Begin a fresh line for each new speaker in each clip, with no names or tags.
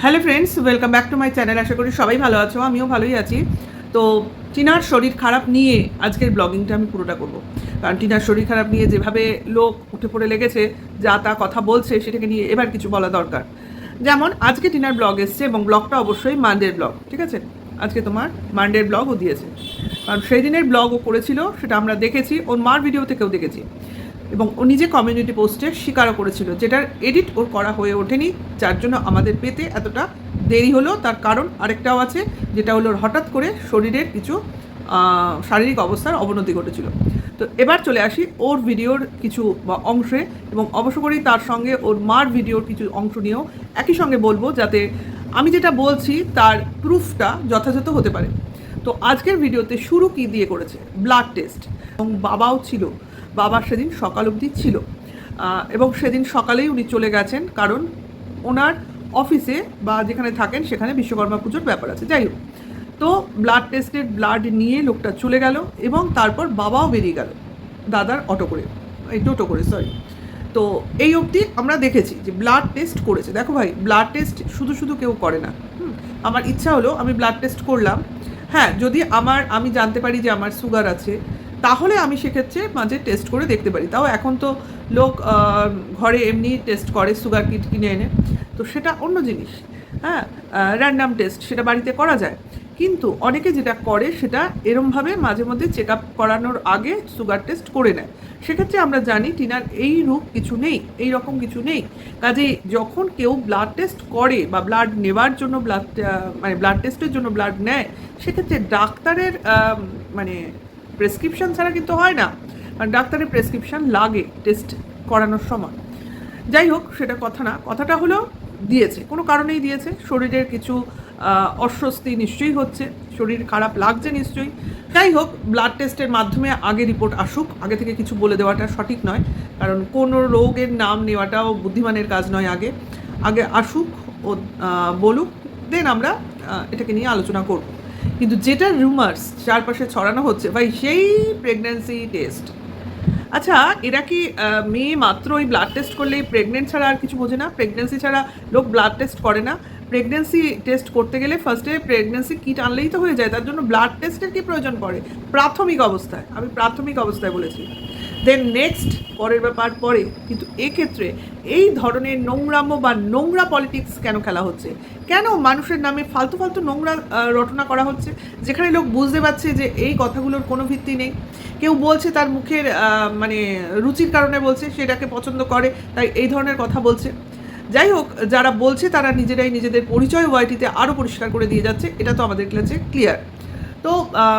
Hello friends, welcome back to my channel. আশা করি সবাই ভালো আছো, আমিও ভালোই আছি। তো টিনার শরীর খারাপ নিয়ে আজকের ব্লগিংটা আমি পুরোটা করব, কারণ টিনার শরীর খারাপ নিয়ে যেভাবে লোক উঠে পড়ে লেগেছে, যা তা কথা বলছে, সেটাকে নিয়ে এবার কিছু বলা দরকার। যেমন আজকে টিনার ব্লগ এসছে, এবং ব্লগটা অবশ্যই মানডের ব্লগ, ঠিক আছে? আজকে তোমার মানডের ব্লগও দিয়েছে, কারণ সেই দিনের ব্লগ ও করেছিল, সেটা আমরা দেখেছি, ওর মার ভিডিও থেকেও দেখেছি, এবং ও নিজে কমিউনিটি পোস্টে স্বীকারও করেছিল যেটার এডিট ওর করা হয়ে ওঠেনি, যার জন্য আমাদের পেতে এতটা দেরি হলো। তার কারণ আরেকটাও আছে, যেটা হলো হঠাৎ করে শরীরের কিছু শারীরিক অবস্থার অবনতি ঘটেছিল। তো এবার চলে আসি ওর ভিডিওর কিছু অংশে, এবং অবশ্য করেই তার সঙ্গে ওর মার ভিডিওর কিছু অংশ নিয়েও একই সঙ্গে বলবো, যাতে আমি যেটা বলছি তার প্রুফটা যথাযথ হতে পারে। তো আজকের ভিডিওতে শুরু কি দিয়ে করেছে, ব্লাড টেস্ট, এবং বাবাও ছিল, বাবা সেদিন সকাল অবধি ছিল, এবং সেদিন সকালেই উনি চলে গেছেন, কারণ ওনার অফিসে বা যেখানে থাকেন সেখানে বিশ্বকর্মা পুজোর ব্যাপার আছে। যাই হোক, তো ব্লাড টেস্টের ব্লাড নিয়ে লোকটা চলে গেল, এবং তারপর বাবাও বেরিয়ে গেল দাদার অটো করে, এই টোটো করে, সরি। তো এই অবধি আমরা দেখেছি যে ব্লাড টেস্ট করেছে। দেখো ভাই, ব্লাড টেস্ট শুধু শুধু কেউ করে না। আমার ইচ্ছা হলো, আমি ব্লাড টেস্ট করলাম, হ্যাঁ, যদি আমি জানতে পারি যে আমার সুগার আছে, তাহলে আমি সেক্ষেত্রে মাঝে টেস্ট করে দেখতে পারি। তাও এখন তো লোক ঘরে এমনি টেস্ট করে, সুগার কিট কিনে এনে, তো সেটা অন্য জিনিস। হ্যাঁ, র্যান্ডাম টেস্ট সেটা বাড়িতে করা যায়, কিন্তু অনেকে যেটা করে সেটা এরমভাবে মাঝে মধ্যে চেক আপ করানোর আগে সুগার টেস্ট করে নেয়। সেক্ষেত্রে আমরা জানি টিনার এই রূপ কিছু নেই, এই রকম কিছু নেই। কাজেই যখন কেউ ব্লাড টেস্ট করে বা ব্লাড নেওয়ার জন্য ব্লাড টেস্টের জন্য ব্লাড নেয়, সেক্ষেত্রে ডাক্তারের মানে প্রেসক্রিপশান ছাড়া কিন্তু হয় না, কারণ ডাক্তারের প্রেসক্রিপশান লাগে টেস্ট করানোর সময়। যাই হোক, সেটা কথা না, কথাটা হলো দিয়েছে, কোনো কারণেই দিয়েছে, শরীরের কিছু অস্বস্তি নিশ্চয়ই হচ্ছে, শরীর খারাপ লাগছে নিশ্চয়ই। যাই হোক, ব্লাড টেস্টের মাধ্যমে আগে রিপোর্ট আসুক, আগে থেকে কিছু বলে দেওয়াটা সঠিক নয়, কারণ কোনো রোগের নাম নেওয়াটাও বুদ্ধিমানের কাজ নয়। আগে আগে আসুক ও বলুক, দেন আমরা এটাকে নিয়ে আলোচনা করব। কিন্তু যেটা রুমার্স চারপাশে ছড়ানো হচ্ছে, ভাই, সেই প্রেগন্যান্সি টেস্ট। আচ্ছা, এরা কি মেয়ে মাত্র ওই ব্লাড টেস্ট করলেই প্রেগনেন্ট ছাড়া আর কিছু বোঝে না? প্রেগনেন্সি ছাড়া লোক ব্লাড টেস্ট করে না? প্রেগনেন্সি টেস্ট করতে গেলে ফার্স্টে প্রেগনেন্সি কিট আনলেই তো হয়ে যায়, তার জন্য ব্লাড টেস্টের কি প্রয়োজন পড়ে? প্রাথমিক অবস্থায়, আমি প্রাথমিক অবস্থায় বলেছি, দেন নেক্সট পরের ব্যাপার পরে। কিন্তু এক্ষেত্রে এই ধরনের নোংরাম্য বা নোংরা পলিটিক্স কেন খেলা হচ্ছে? কেন মানুষের নামে ফালতু ফালতু নোংরা রটনা করা হচ্ছে, যেখানে লোক বুঝতে পারছে যে এই কথাগুলোর কোনো ভিত্তি নেই? কেউ বলছে তার মুখের মানে রুচির কারণে বলছে, সেটাকে পছন্দ করে, তাই এই ধরনের কথা বলছে। যাই হোক, যারা বলছে তারা নিজেরাই নিজেদের পরিচয় ওয়াইটিতে আরও পরিষ্কার করে দিয়ে যাচ্ছে, এটা তো আমাদের কাছে ক্লিয়ার। তো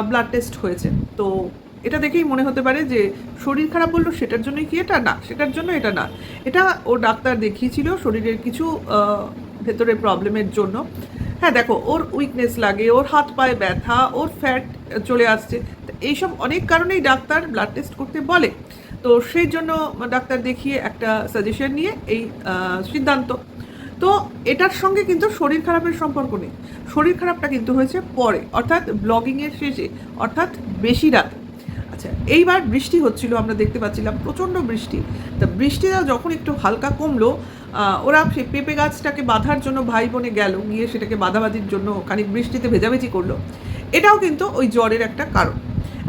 ব্লাড টেস্ট হয়েছে, তো এটা দেখেই মনে হতে পারে যে শরীর খারাপ বললো সেটার জন্যই কি এটা? না, সেটার জন্য এটা না। এটা ও ডাক্তার দেখিয়েছিল শরীরের কিছু ভেতরের প্রবলেমের জন্য। হ্যাঁ, দেখো, ওর উইকনেস লাগে, ওর হাত পায়ে ব্যথা, ওর ফ্যাট চলে আসছে, এইসব অনেক কারণেই ডাক্তার ব্লাড টেস্ট করতে বলে। তো সেই জন্য ডাক্তার দেখিয়ে একটা সাজেশন নিয়ে এই সিদ্ধান্ত। তো এটার সঙ্গে কিন্তু শরীর খারাপের সম্পর্ক নেই। শরীর খারাপটা কিন্তু হয়েছে পরে, অর্থাৎ ব্লগিংয়ের শেষে, অর্থাৎ বেশি রাতে। আচ্ছা, এইবার বৃষ্টি হচ্ছিল, আমরা দেখতে পাচ্ছিলাম প্রচণ্ড বৃষ্টি। তা বৃষ্টিটা যখন একটু হালকা কমলো, ওরা সেই পেঁপে গাছটাকে বাঁধার জন্য ভাই বোনে গেল, গিয়ে সেটাকে বাঁধাবাঁধির জন্য খানিক বৃষ্টিতে ভেজাভেজি করলো। এটাও কিন্তু ওই জ্বরের একটা কারণ।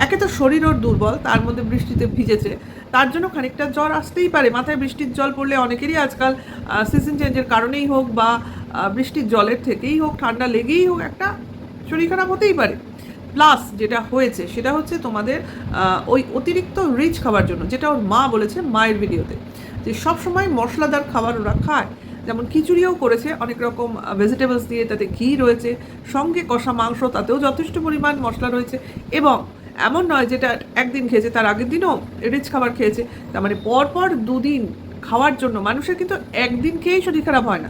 একে তো শরীর ওর দুর্বল, তার মধ্যে বৃষ্টিতে ভিজেছে, তার জন্য খানিকটা জ্বর আসতেই পারে। মাথায় বৃষ্টির জল পড়লে অনেকেরই আজকাল সিজন চেঞ্জের কারণেই হোক বা বৃষ্টির জলের থেকেই হোক, ঠান্ডা লেগেই হোক, একটা শরীর খারাপ হতেই পারে। প্লাস যেটা হয়েছে সেটা হচ্ছে তোমাদের ওই অতিরিক্ত রিচ খাবার জন্য, যেটা ওর মা বলেছে মায়ের ভিডিওতে, যে সবসময় মশলাদার খাবার ওরা খায়। যেমন খিচুড়িও করেছে অনেক রকম ভেজিটেবলস দিয়ে, তাতে ঘি রয়েছে, সঙ্গে কষা মাংস, তাতেও যথেষ্ট পরিমাণ মশলা রয়েছে। এবং এমন নয় যেটা একদিন খেয়েছে তার আগের দিনও রিচ খাবার খেয়েছে। তার মানে পরপর দুদিন খাওয়ার জন্য মানুষের কিন্তু একদিন খেয়েই শরীর খারাপ হয় না,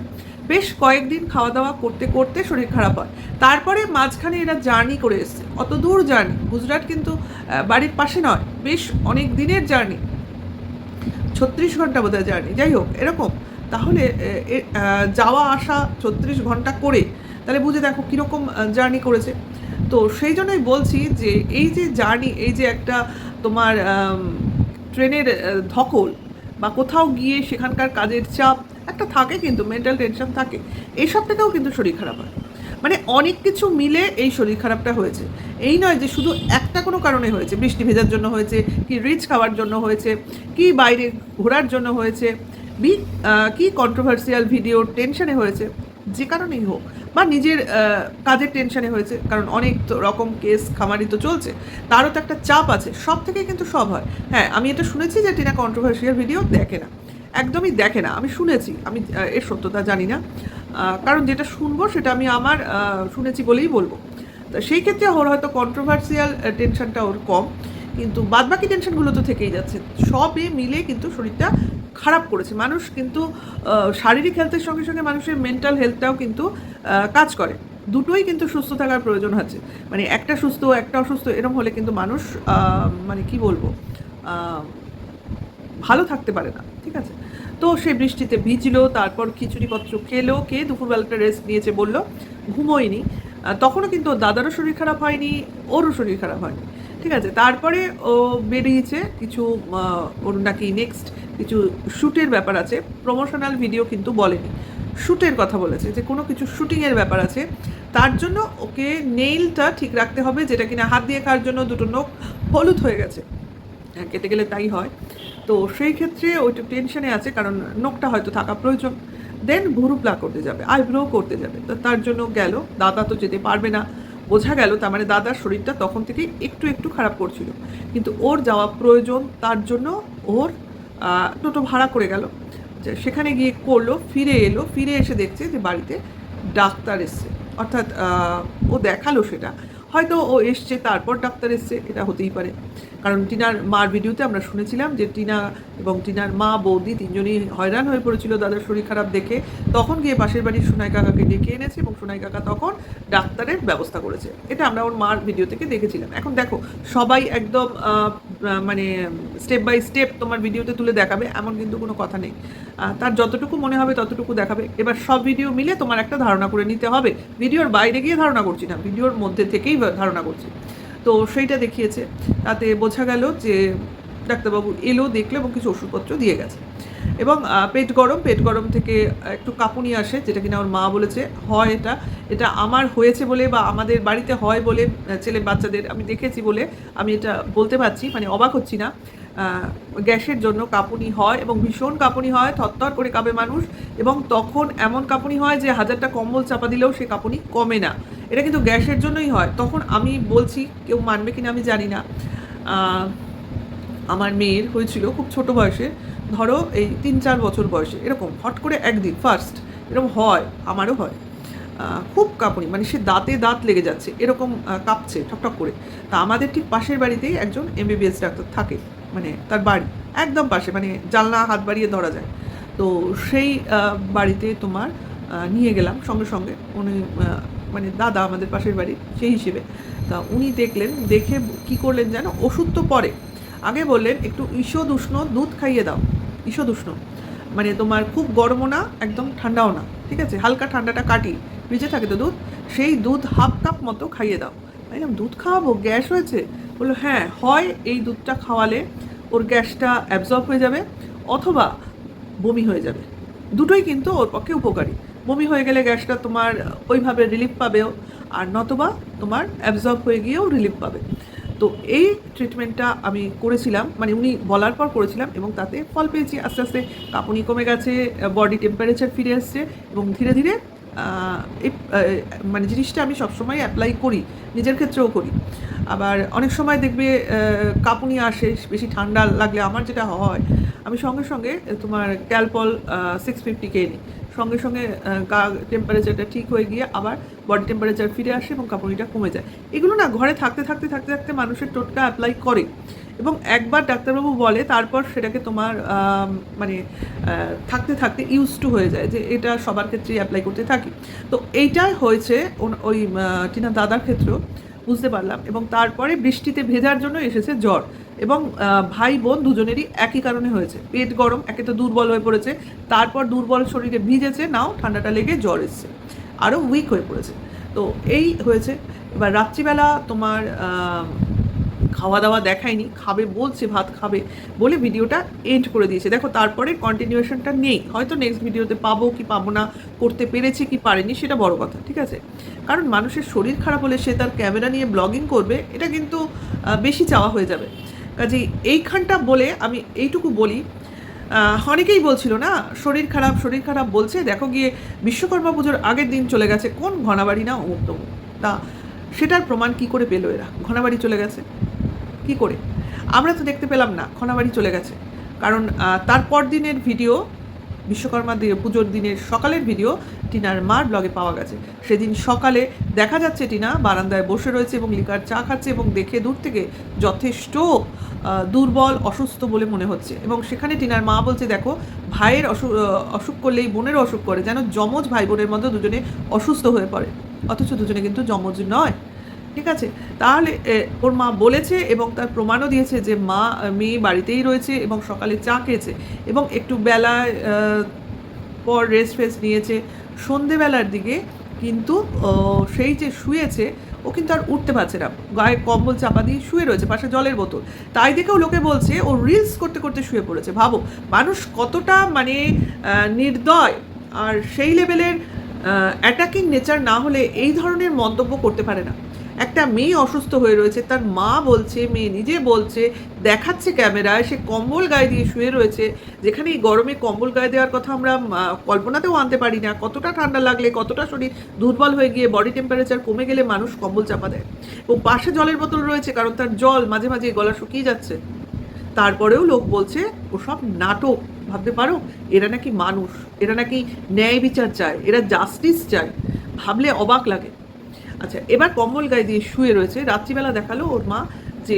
বেশ কয়েকদিন খাওয়া দাওয়া করতে করতে শরীর খারাপ হয়। তারপরে মাঝখানে এরা জার্নি করে এসছে, অত দূর জার্নি, গুজরাট কিন্তু বাড়ির পাশে নয়, বেশ অনেক দিনের জার্নি, 36 ঘন্টা বোধহয় জার্নি, যাই হোক এরকম। তাহলে যাওয়া আসা 36 ঘন্টা করে, তাহলে বুঝে দেখো কীরকম জার্নি করেছে। তো সেই জন্যই বলছি যে এই যে জার্নি, এই যে একটা তোমার ট্রেনের ধকল, বা কোথাও গিয়ে সেখানকার কাজের চাপ, একটা থাকে, কিন্তু মেন্টাল টেনশন থাকে, এইসব থেকেও কিন্তু শরীর খারাপ হয়। মানে অনেক কিছু মিলে এই শরীর খারাপটা হয়েছে। এই নয় যে শুধু একটা কোনো কারণে হয়েছে, বৃষ্টি ভেজার জন্য হয়েছে, কি রিচ খাওয়ার জন্য হয়েছে, কি বাইরে ঘোরার জন্য হয়েছে, কি কন্ট্রোভার্সিয়াল ভিডিওর টেনশনে হয়েছে, যে কারণেই হোক, বা নিজের কাজের টেনশনে হয়েছে, কারণ অনেক রকম কেস খামারি তো চলছে, তারও তো একটা চাপ আছে, সব থেকে কিন্তু সব হয়। হ্যাঁ, আমি এটা শুনেছি যে টিনা কন্ট্রোভার্সিয়াল ভিডিও দেখে না, একদমই দেখে না, আমি শুনেছি, আমি এর সত্যতা জানি না, কারণ যেটা শুনবো সেটা আমি আমার শুনেছি বলেই বলবো। তো সেই ক্ষেত্রে ওর হয়তো কন্ট্রোভার্সিয়াল টেনশনটা ওর কম, কিন্তু বাদবাকি টেনশনগুলো তো থেকেই যাচ্ছে। সবে মিলে কিন্তু শরীরটা খারাপ করেছে। মানুষ কিন্তু শারীরিক হেলথের সঙ্গে সঙ্গে মানুষের মেন্টাল হেলথটাও কিন্তু কাজ করে, দুটোই কিন্তু সুস্থ থাকার প্রয়োজন আছে। মানে একটা সুস্থ একটা অসুস্থ এরকম হলে কিন্তু মানুষ মানে কি বলবো, ভালো থাকতে পারে না, ঠিক আছে? তো সে বৃষ্টিতে ভিজলো, তারপর খিচুড়িপত্র খেয়ে দুপুরবেলাটা রেস্ট নিয়েছে, বললো ঘুমোয়নি। তখনও কিন্তু ওর দাদারও শরীর খারাপ হয়নি, ওরও শরীর খারাপ হয়নি, ঠিক আছে? তারপরে ও বেরিয়েছে কিছু, ওর নাকি নেক্সট কিছু শ্যুটের ব্যাপার আছে, প্রমোশনাল ভিডিও কিন্তু বলেনি, শ্যুটের কথা বলেছে, যে কোনো কিছু শ্যুটিংয়ের ব্যাপার আছে, তার জন্য ওকে নেইলটা ঠিক রাখতে হবে, যেটা কিনা হাত দিয়ে খাওয়ার জন্য দুটো নখ হলুদ হয়ে গেছে, কেটে গেলে তাই হয়। তো সেই ক্ষেত্রে ওইটা টেনশনে আছে, কারণ নখটা হয়তো থাকা প্রয়োজন। দেন ভুরু প্লাক করতে যাবে, আইব্রো করতে যাবে, তো তার জন্য গেল। দাদা তো যেতে পারবে না, বোঝা গেল, তার মানে দাদার শরীরটা তখন থেকেই একটু একটু খারাপ করছিল, কিন্তু ওর যাওয়া প্রয়োজন, তার জন্য ওর টোটো ভাড়া করে গেল, সেখানে গিয়ে করলো, ফিরে এসে দেখছে যে বাড়িতে ডাক্তার এসছে, অর্থাৎ ও দেখালো সেটা, হয়তো ও এসছে তারপর ডাক্তার এসছে, এটা হতেই পারে। কারণ টিনার মার ভিডিওতে আমরা শুনেছিলাম যে টিনা এবং টিনার মা বৌদি তিনজনই হয়রান হয়ে পড়েছিল দাদার শরীর খারাপ দেখে, তখন গিয়ে পাশের বাড়ির সোনাই কাকাকে ডেকে এনেছে এবং সোনাই কাকা তখন ডাক্তারের ব্যবস্থা করেছে, এটা আমরা ওর মার ভিডিও থেকে দেখেছিলাম। এখন দেখো, সবাই একদম মানে স্টেপ বাই স্টেপ তোমার ভিডিওতে তুলে দেখাবে এমন কিন্তু কোনো কথা নেই, তার যতটুকু মনে হবে ততটুকু দেখাবে। এবার সব ভিডিও মিলে তোমার একটা ধারণা করে নিতে হবে, ভিডিওর বাইরে গিয়ে ধারণা করছি না, ভিডিওর মধ্যে থেকেই ধারণা করছি। তো সেইটা দেখিয়েছে, তাতে বোঝা গেল যে ডাক্তারবাবু এলো, দেখলো এবং কিছু ওষুধপত্র দিয়ে গেছে। এবং পেট গরম থেকে একটু কাঁপুনি আসে, যেটা কিনা ওর মা বলেছে হয়, এটা আমার হয়েছে বলে বা আমাদের বাড়িতে হয় বলে, ছেলে বাচ্চাদের আমি দেখেছি বলে আমি এটা বলতে পারছি, মানে অবাক হচ্ছি না। গ্যাসের জন্য কাঁপুনি হয় এবং ভীষণ কাঁপুনি হয়, থরথর করে কাঁপে মানুষ, এবং তখন এমন কাঁপুনি হয় যে 1000টা কম্বল চাপা দিলেও সে কাঁপুনি কমে না, এটা কিন্তু গ্যাসের জন্যই হয়। তখন আমি বলছি, কেউ মানবে কিনা আমি জানি না, আমার মেয়ের হয়েছিল খুব ছোট বয়সে, ধরো এই 3-4 বছর বয়সে, এরকম হট করে একদিন ফার্স্ট এরকম হয়, আমারও হয়, খুব কাঁপুনি, মানে সে দাঁতে দাঁত লেগে যাচ্ছে, এরকম কাঁপছে ঠকঠক করে। তা আমাদের ঠিক পাশের বাড়িতেই একজন MBBS ডাক্তার থাকে, মানে তার বাড়ি একদম পাশে, মানে জানলা হাত বাড়িয়ে ধরা যায়। তো সেই বাড়িতে তোমার নিয়ে গেলাম সঙ্গে সঙ্গে, উনি মানে দাদা আমাদের পাশের বাড়ি সেই হিসেবে। তা উনি দেখলেন, দেখে কি করলেন যেন, ওষুধ তো পরে, আগে বললেন একটু ঈষদ উষ্ণ দুধ খাইয়ে দাও, ঈষদ উষ্ণ মানে তোমার খুব গরমও না একদম ঠান্ডাও না, ঠিক আছে, হালকা ঠান্ডাটা কাটি, ভিজে থাকে তো দুধ, সেই দুধ হাফ কাপ মতো খাইয়ে দাও। বললাম দুধ খাওয়াবো, গ্যাস হয়েছে? বললো হ্যাঁ, হয় এই দুধটা খাওয়ালে ওর গ্যাসটা অ্যাবজর্ব হয়ে যাবে, অথবা বমি হয়ে যাবে, দুটোই কিন্তু ওর পক্ষে উপকারী। বমি হয়ে গেলে গ্যাসটা তোমার ওইভাবে রিলিফ পাবেও, আর নতবা তোমার অ্যাবজর্ব হয়ে গিয়েও রিলিফ পাবে। তো এই ট্রিটমেন্টটা আমি করেছিলাম, মানে উনি বলার পর করেছিলাম, এবং তাতে ফল পেয়েছি। আস্তে আস্তে কাঁপুনি কমে গেছে, বডি টেম্পারেচার ফিরে আসছে, এবং ধীরে ধীরে এই মানে জিনিসটা আমি সবসময় অ্যাপ্লাই করি, নিজের ক্ষেত্রেও করি। আবার অনেক সময় দেখবে কাঁপুনি আসে, বেশি ঠান্ডা লাগলে আমার যেটা হয়, আমি সঙ্গে সঙ্গে তোমার ক্যালপল 650 খেয়ে নিই, সঙ্গে সঙ্গে গা টেম্পারেচারটা ঠিক হয়ে গিয়ে আবার বডি টেম্পারেচার ফিরে আসে এবং কাঁপুনিটা কমে যায়। এগুলো না ঘরে থাকতে থাকতে থাকতে থাকতে মানুষের টোটকা অ্যাপ্লাই করে, এবং একবার ডাক্তারবাবু বলে তারপর সেটাকে তোমার মানে থাকতে থাকতে ইউজ টু হয়ে যায়, যে এটা সবার ক্ষেত্রেই অ্যাপ্লাই করতে থাকি। তো এইটাই হয়েছে ওই টিনা দাদার ক্ষেত্রেও, বুঝতে পারলাম। এবং তারপরে বৃষ্টিতে ভেজার জন্য এসেছে জ্বর, এবং ভাই বোন দুজনেরই একই কারণে হয়েছে, পেট গরম, একে তো দুর্বল হয়ে পড়েছে, তারপর দুর্বল শরীরে ভিজেছে, নাও ঠান্ডাটা লেগে জ্বর এসছে, আরও উইক হয়ে পড়েছে। তো এই হয়েছে। এবার রাত্রিবেলা তোমার খাওয়া দাওয়া দেখায়নি, খাবে বলছে, ভাত খাবে বলে ভিডিওটা এন্ড করে দিয়েছে। দেখো তারপরে কন্টিনিউয়েশনটা নেই, হয়তো নেক্সট ভিডিওতে পাবো কি পাবো না, করতে পেরেছে কি পারেনি সেটা বড় কথা, ঠিক আছে। কারণ মানুষের শরীর খারাপ হলে সে তার ক্যামেরা নিয়ে ব্লগিং করবে, এটা কিন্তু বেশি চাওয়া হয়ে যাবে। কাজেই এইখানটা বলে আমি এইটুকু বলি, অনেকেই বলছিল না শরীর খারাপ বলছে, দেখো গিয়ে বিশ্বকর্মা পুজোর আগের দিন চলে গেছে কোন ঘনাবাড়ি না অমুক তমুক। তা সেটার প্রমাণ কি করে পেলো এরা? ঘনাবাড়ি চলে গেছে কি করে? আমরা তো দেখতে পেলাম না ঘনাবাড়ি চলে গেছে, কারণ তারপর দিনের ভিডিও, বিশ্বকর্মা পুজোর দিনের সকালের ভিডিও টিনার মার ব্লগে পাওয়া গেছে। সেদিন সকালে দেখা যাচ্ছে টিনা বারান্দায় বসে রয়েছে এবং লিকার চা খাচ্ছে, এবং দেখে দূর থেকে যথেষ্ট দুর্বল অসুস্থ বলে মনে হচ্ছে। এবং সেখানে টিনার মা বলছে, দেখো ভাইয়ের অসুখ করলেই বোনেরও অসুখ করে, যেন যমজ ভাই বোনের মধ্যে দুজনে অসুস্থ হয়ে পড়ে, অথচ দুজনে কিন্তু যমজ নয়, ঠিক আছে। তাহলে ওর মা বলেছে এবং তার প্রমাণও দিয়েছে যে মেয়ে বাড়িতেই রয়েছে এবং সকালে চা খেয়েছে এবং একটু বেলায় পর রেস্ট নিয়েছে। সন্ধেবেলার দিকে কিন্তু সেই যে শুয়েছে ও কিন্তু আর উঠতে পারছে না, গায়ে কম্বল চাপা দিয়ে শুয়ে রয়েছে, পাশে জলের বোতল। তাই দেখেও লোকে বলছে ও রিলস করতে করতে শুয়ে পড়েছে। ভাবো মানুষ কতটা মানে নির্দয়, আর সেই লেভেলের অ্যাটাকিং নেচার না হলে এই ধরনের মন্তব্য করতে পারে না। একটা মেয়ে অসুস্থ হয়ে রয়েছে, তার মা বলছে, মেয়ে নিজে বলছে, দেখাচ্ছে ক্যামেরায়, সে কম্বল গায়ে দিয়ে শুয়ে রয়েছে, যেখানে এই গরমে কম্বল গায়ে দেওয়ার কথা আমরা কল্পনাতেও আনতে পারি না। কতটা ঠান্ডা লাগলে, কতটা শরীর দুর্বল হয়ে গিয়ে বডি টেম্পারেচার কমে গেলে মানুষ কম্বল চাপা দেয়। ও পাশে জলের বোতল রয়েছে, কারণ তার জল মাঝে মাঝে গলা শুকিয়ে যাচ্ছে। তারপরেও লোক বলছে ওসব নাটক। ভাবতে পারো, এরা নাকি মানুষ, এরা নাকি ন্যায় বিচার চায়, এরা জাস্টিস চায়। ভাবলে অবাক লাগে। আচ্ছা, এবার কম্বল গায়ে দিয়ে শুয়ে রয়েছে। রাত্রিবেলা দেখালো ওর মা যে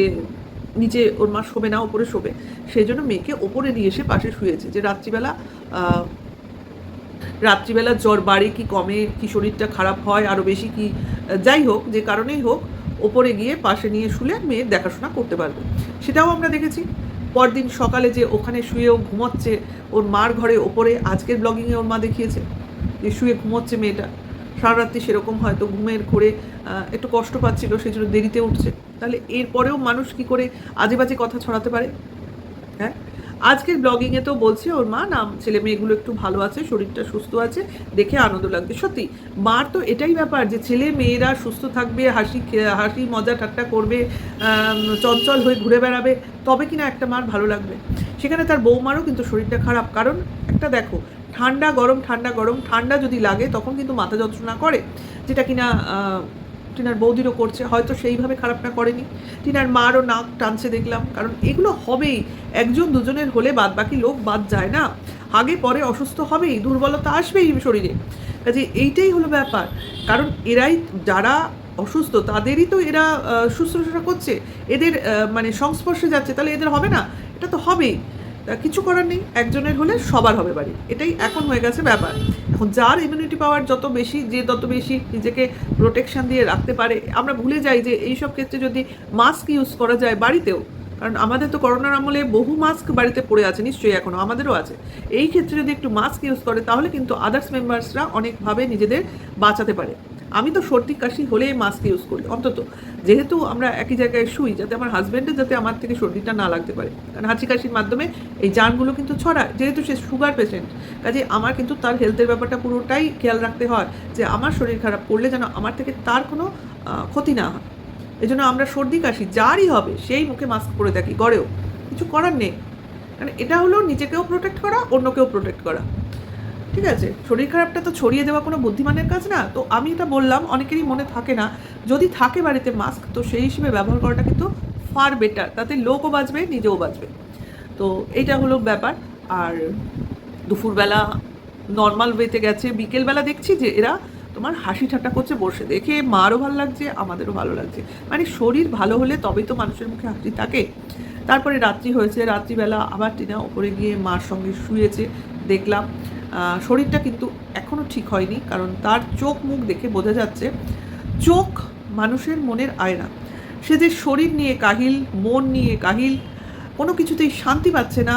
নিচে ওর মা শোবে না, ওপরে শোবে, সেই জন্য মেয়েকে ওপরে নিয়ে এসে পাশে শুয়েছে, যে রাত্রিবেলা জ্বর বাড়ে কি কমে, কি শরীরটা খারাপ হয় আরও বেশি, কি যাই হোক যে কারণেই হোক, ওপরে গিয়ে পাশে নিয়ে শুলে মেয়ের দেখাশোনা করতে পারবে। সেটাও আমরা দেখেছি। পরদিন সকালে যে ওখানে শুয়েও ঘুমোচ্ছে ওর মার ঘরে ওপরে, আজকের ব্লগিংয়ে ওর মা দেখিয়েছে যে শুয়ে ঘুমোচ্ছে মেয়েটা। সারা রাত্রি সেরকম হয়তো ঘুমের ঘোরে একটু কষ্ট পাচ্ছিল, সেই জন্য দেরিতে উঠছে। তাহলে এরপরেও মানুষ কি করে আজে বাজে কথা ছড়াতে পারে? হ্যাঁ, আজকের ব্লগিংয়ে তো বলছে ওর মা না ছেলে মেয়েগুলো একটু ভালো আছে, শরীরটা সুস্থ আছে, দেখে আনন্দ লাগছে। সত্যি মার তো এটাই ব্যাপার, যে ছেলে মেয়েরা সুস্থ থাকবে, হাসি মজা ঠাট্টা করবে, চঞ্চল হয়ে ঘুরে বেড়াবে, তবে কিনা একটা মার ভালো লাগবে। সেখানে তার বৌমারও কিন্তু শরীরটা খারাপ, কারণ একটা দেখো ঠান্ডা গরম, ঠান্ডা যদি লাগে তখন কিন্তু মাথা যন্ত্রণা করে, যেটা কিনা টিনার বৌদিরও করছে। হয়তো সেইভাবে খারাপটা করেনি, টিনার মারও নাক টানছে দেখলাম, কারণ এগুলো হবেই। একজন দুজনের হলে বাদ বাকি লোক বাদ যায় না, আগে পরে অসুস্থ হবেই, দুর্বলতা আসবেই শরীরে। কাজে এইটাই হলো ব্যাপার। কারণ এরাই যারা অসুস্থ তাদেরই তো এরা শুশ্রূষা করছে, এদের মানে সংস্পর্শে যাচ্ছে, তাহলে এদের হবে না? এটা তো হবেই। কিছু করার নেই, একজনের হলে সবার হবে বাড়ি, এটাই এখন হয়ে গেছে ব্যাপার। এখন যার ইমিউনিটি পাওয়ার যত বেশি, যে তত বেশি নিজেকে প্রোটেকশান দিয়ে রাখতে পারে। আমরা ভুলে যাই যে এইসব ক্ষেত্রে যদি মাস্ক ইউজ করা যায় বাড়িতেও, কারণ আমাদের তো করোনার আমলে বহু মাস্ক বাড়িতে পড়ে আছে, নিশ্চয়ই এখনও আমাদেরও আছে। এই ক্ষেত্রে যদি একটু মাস্ক ইউজ করে তাহলে কিন্তু আদার্স মেম্বার্সরা অনেকভাবে নিজেদের বাঁচাতে পারে। আমি তো সর্দি কাশি হলে মাস্ক ইউজ করি অন্তত, যেহেতু আমরা একই জায়গায় শুই, যাতে আমার হাজব্যান্ডের যাতে আমার থেকে সর্দিটা না লাগতে পারে। কারণ হাঁচি কাশির মাধ্যমে এই জার্মগুলো কিন্তু ছড়ায়, যেহেতু সে সুগার পেশেন্ট। কাজে আমার কিন্তু তার হেলথের ব্যাপারটা পুরোটাই খেয়াল রাখতে হয়, যে আমার শরীর খারাপ করলে যেন আমার থেকে তার কোনো ক্ষতি না হয়। এই জন্য আমরা সর্দি কাশি যারই হবে সেই মুখে মাস্ক পরে থাকি, গড়েও কিছু করার নেই। মানে এটা হলো নিজেকেও প্রোটেক্ট করা, অন্যকেও প্রোটেক্ট করা, ঠিক আছে। শরীর খারাপটা তো ছড়িয়ে দেওয়া কোনো বুদ্ধিমানের কাজ না। তো আমি এটা বললাম, অনেকেরই মনে থাকে না, যদি থাকে বাড়িতে মাস্ক তো সেই হিসেবে ব্যবহার করাটা কিন্তু ফার বেটার, তাতে লোকও বাঁচবে, নিজেও বাঁচবে। তো এইটা হলো ব্যাপার। আর দুপুরবেলা নর্মাল ওয়েতে গেছে, বিকেলবেলা দেখছি যে এরা তোমার হাসি ঠাট্টা করছে বসে, দেখে মারও ভালো লাগছে, আমাদেরও ভালো লাগছে। মানে শরীর ভালো হলে তবেই তো মানুষের মুখে হাসি থাকে। তারপরে রাত্রি হয়েছে, রাত্রিবেলা আবার টিনা ওপরে গিয়ে মার সঙ্গে শুয়েছে, দেখলাম শরীরটা কিন্তু এখনও ঠিক হয়নি, কারণ তার চোখ মুখ দেখে বোঝা যাচ্ছে চোখ মানুষের মনের আয়না। সে যে শরীর নিয়ে কাহিল, মন নিয়ে কাহিল, কোনো কিছুতেই শান্তি পাচ্ছে না,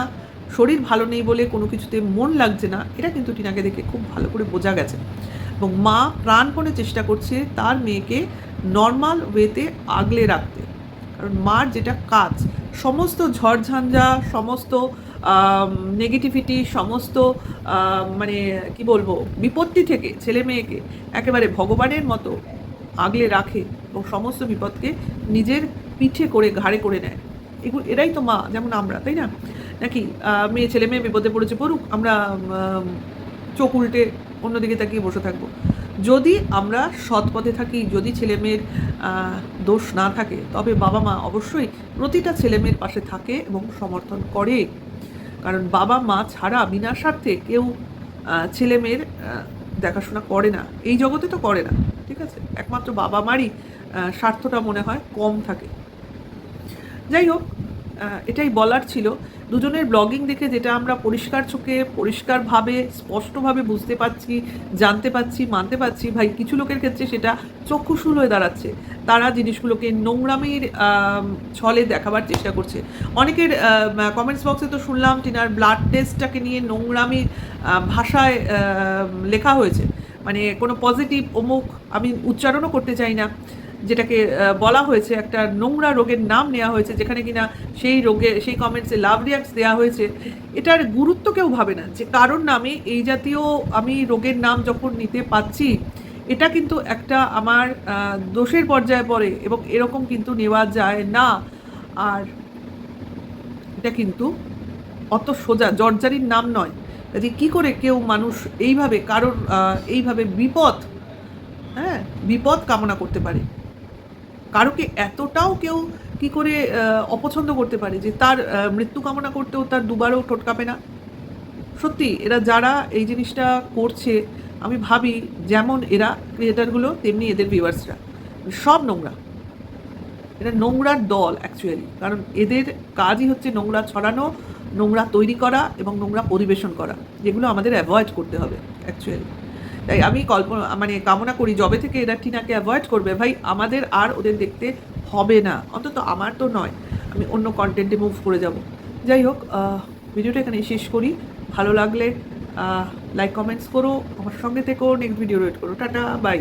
শরীর ভালো নেই বলে কোনো কিছুতে মন লাগছে না, এটা কিন্তু টিনাকে দেখে খুব ভালো করে বোঝা গেছে। এবং মা প্রাণপণে চেষ্টা করছে তার মেয়েকে নর্মাল ওয়েতে আগলে রাখতে, কারণ মার যেটা কাজ, সমস্ত ঝড়ঝঞ্ঝা, সমস্ত নেগেটিভিটি, সমস্ত মানে কি বলবো বিপত্তি থেকে ছেলে মেয়েকে একেবারে ভগবানের মতো আগলে রাখে এবং সমস্ত বিপদকে নিজের পিঠে করে ঘাড়ে করে নেয়। এগুলো এরাই তো মা, যেমন আমরা, তাই না? নাকি ছেলে মেয়ে বিপদে পড়েছে পড়ুক, আমরা চোখ উল্টে অন্যদিকে তাকিয়ে বসে থাকবো? যদি আমরা সৎ পথে থাকি, যদি ছেলে মেয়ের দোষ না থাকে, তবে বাবা মা অবশ্যই প্রতিটা ছেলে মেয়ের পাশে থাকে এবং সমর্থন করে। কারণ বাবা মা ছাড়া বিনা স্বার্থে কেউ ছেলে মেয়ের দেখাশোনা করে না, এই জগতে তো করে না, ঠিক আছে? একমাত্র বাবা মারই স্বার্থটা মনে হয় কম থাকে। যাই হোক, এটাই বলার ছিল। দুজনের ব্লগিং দেখে যেটা আমরা পরিষ্কার চোখে, পরিষ্কারভাবে, স্পষ্টভাবে বুঝতে পারছি, জানতে পারছি, মানতে পারছি, ভাই কিছু লোকের ক্ষেত্রে সেটা চক্ষুশূল হয়ে দাঁড়াচ্ছে। তারা জিনিসগুলোকে নোংরামির ছলে দেখাবার চেষ্টা করছে। অনেকের কমেন্টস বক্সে তো শুনলাম টিনার ব্লাড টেস্টটাকে নিয়ে নোংরামির ভাষায় লেখা হয়েছে, মানে কোনো পজিটিভ অমুক, আমি উচ্চারণও করতে চাই না, যেটাকে বলা হয়েছে, একটা নোংরা রোগের নাম নেওয়া হয়েছে, যেখানে কিনা সেই রোগে, সেই কমেন্টসে লাভ রিয়াক্টস দেওয়া হয়েছে। এটার গুরুত্ব কেউ ভাবে না, যে কারোর নামে এই জাতীয় আমি রোগের নাম যখন নিতে পাচ্ছি, এটা কিন্তু একটা আমার দোষের পর্যায়ে পড়ে এবং এরকম কিন্তু নেওয়া যায় না। আর এটা কিন্তু অত সোজা জর্জারির নাম নয়। কাজে কী করে কেউ মানুষ এইভাবে কারোর এইভাবে বিপদ কামনা করতে পারে? কারোকে এতটাও কেউ কি করে অপছন্দ করতে পারে যে তার মৃত্যু কামনা করতেও তার দুবারও ঠোঁট কাঁপে না? সত্যি এরা যারা এই জিনিসটা করছে, আমি ভাবি যেমন এরা ক্রিয়েটারগুলো তেমনি এদের ভিউয়ার্সরা, সব নোংরা। এটা নোংরার দল অ্যাকচুয়ালি, কারণ এদের কাজই হচ্ছে নোংরা ছড়ানো, নোংরা তৈরি করা এবং নোংরা পরিবেশন করা, যেগুলো আমাদের অ্যাভয়েড করতে হবে অ্যাকচুয়ালি। তাই আমি কামনা করি যবে থেকে এরা টিনাকে অ্যাভয়েড করবে, ভাই আমাদের আর ওদের দেখতে হবে না, অন্তত আমার তো নয়, আমি অন্য কন্টেন্টে মুভ করে যাব। যাই হোক, ভিডিওটা এখানে শেষ করি। ভালো লাগলে লাইক কমেন্টস করো, আমার সঙ্গে থেকো, নেক্সট ভিডিও ওয়েট করো। Tata, by.